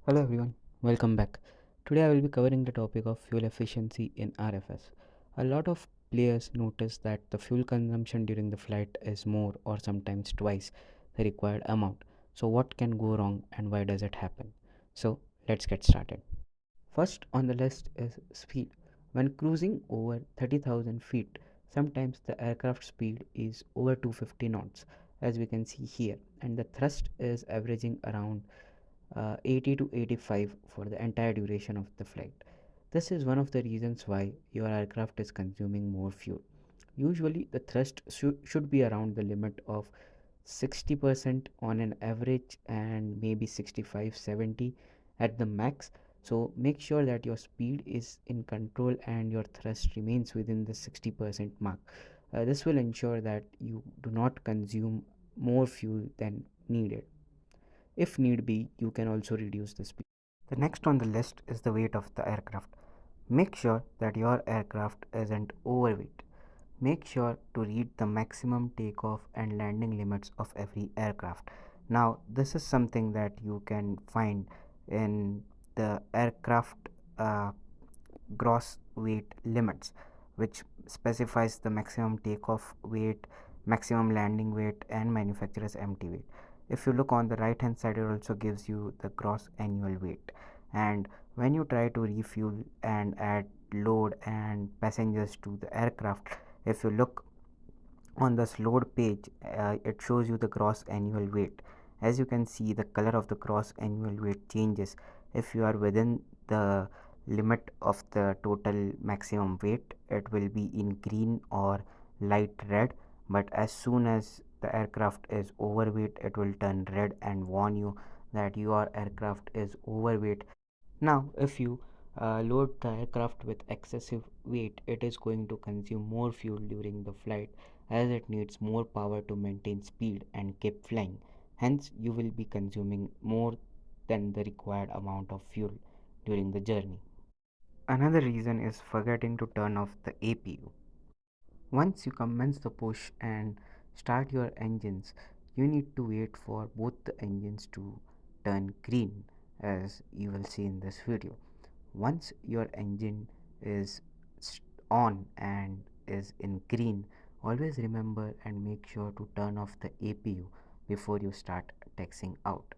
Hello everyone, welcome back. Today I will be covering the topic of fuel efficiency in RFS. A lot of players notice that the fuel consumption during the flight is more or sometimes twice the required amount. So what can go wrong and why does it happen? So let's get started. First on the list is speed. When cruising over 30,000 feet, sometimes the aircraft speed is over 250 knots as we can see here, and the thrust is averaging around 80 to 85 for the entire duration of the flight. This is one of the reasons why your aircraft is consuming more fuel. Usually, the thrust should be around the limit of 60% on an average and maybe 65-70 at the max. So, make sure that your speed is in control and your thrust remains within the 60% mark. This will ensure that you do not consume more fuel than needed. If need be, you can also reduce the speed. The next on the list is the weight of the aircraft. Make sure that your aircraft isn't overweight. Make sure to read the maximum takeoff and landing limits of every aircraft. Now, this is something that you can find in the aircraft uh, gross weight limits, which specifies the maximum takeoff weight, maximum landing weight, and manufacturer's empty weight. If you look on the right hand side, it also gives you the gross annual weight. And when you try to refuel and add load and passengers to the aircraft, if you look on this load page, it shows you the gross annual weight. As you can see, the color of the gross annual weight changes if you are within the limit of the total maximum weight. It will be in green or light red, but as soon as the aircraft is overweight, it will turn red and warn you that your aircraft is overweight. Now, if you load the aircraft with excessive weight, it is going to consume more fuel during the flight as it needs more power to maintain speed and keep flying. Hence, you will be consuming more than the required amount of fuel during the journey. Another reason is forgetting to turn off the APU. Once you commence the push and start your engines, you need to wait for both the engines to turn green, as you will see in this video. Once your engine is on and is in green, always remember and make sure to turn off the APU before you start taxiing out.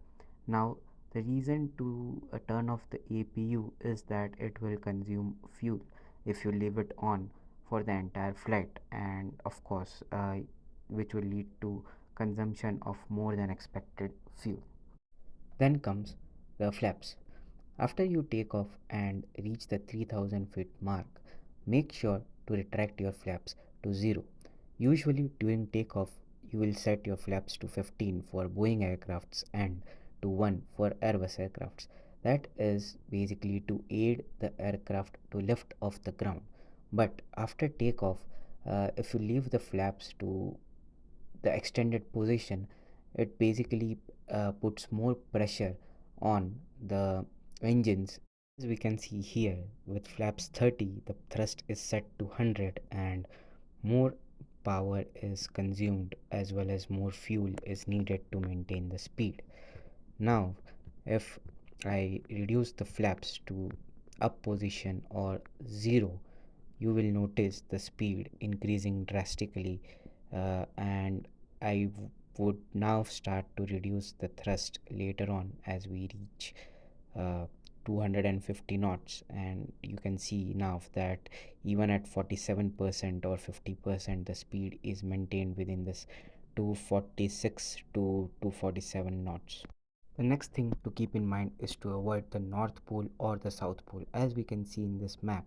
Now, the reason to turn off the APU is that it will consume fuel if you leave it on for the entire flight, and of course which will lead to consumption of more than expected fuel. Then comes the flaps. After you take off and reach the 3000 feet mark, make sure to retract your flaps to 0. Usually during takeoff, you will set your flaps to 15 for Boeing aircrafts and to 1 for Airbus aircrafts. That is basically to aid the aircraft to lift off the ground. But after takeoff, if you leave the flaps to the extended position, it basically puts more pressure on the engines. As we can see here, with flaps 30, the thrust is set to 100 and more power is consumed as well as more fuel is needed to maintain the speed. Now, if I reduce the flaps to up position or 0, you will notice the speed increasing drastically, and I would now start to reduce the thrust later on as we reach uh, 250 knots, and you can see now that even at 47% or 50% the speed is maintained within this 246 to 247 knots. The next thing to keep in mind is to avoid the North Pole or the South Pole. As we can see in this map,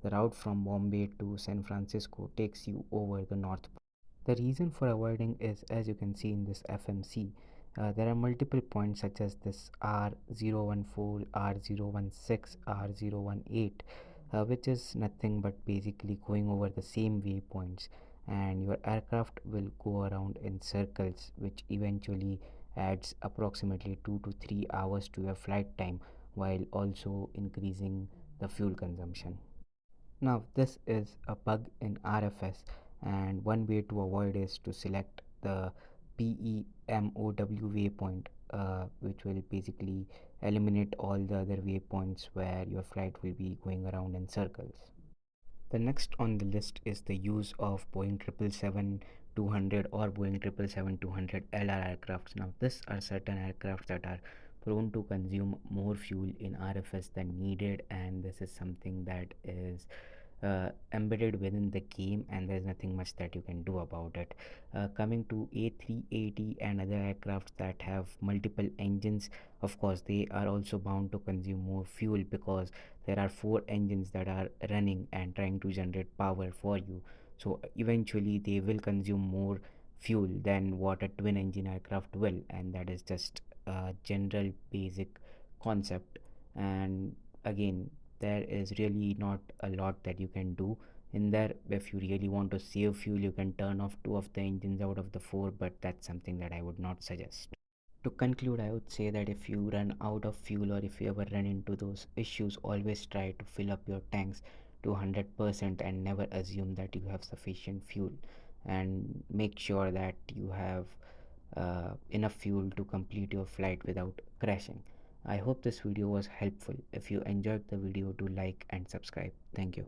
the route from Bombay to San Francisco takes you over the North Pole. The reason for avoiding is, as you can see in this FMC, there are multiple points such as this R014, R016, R018, which is nothing but basically going over the same waypoints, and your aircraft will go around in circles, which eventually adds approximately 2 to 3 hours to your flight time while also increasing the fuel consumption. Now, this is a bug in RFS, and one way to avoid is to select the PEMOW waypoint, which will basically eliminate all the other waypoints where your flight will be going around in circles. The next on the list is the use of Boeing 777-200 or Boeing 777-200 LR aircrafts. Now, these are certain aircrafts that are prone to consume more fuel in RFS than needed, and this is something that is embedded within the game, and there's nothing much that you can do about it. Coming to A380 and other aircrafts that have multiple engines, of course they are also bound to consume more fuel because there are four engines that are running and trying to generate power for you, so eventually they will consume more fuel than what a twin engine aircraft will, and that is just a general basic concept. And again, there is really not a lot that you can do in there. If you really want to save fuel, you can turn off two of the engines out of the four, but that's something that I would not suggest. To conclude, I would say that if you run out of fuel or if you ever run into those issues, always try to fill up your tanks to 100% and never assume that you have sufficient fuel, and make sure that you have enough fuel to complete your flight without crashing. I hope this video was helpful. If you enjoyed the video, do like and subscribe. Thank you.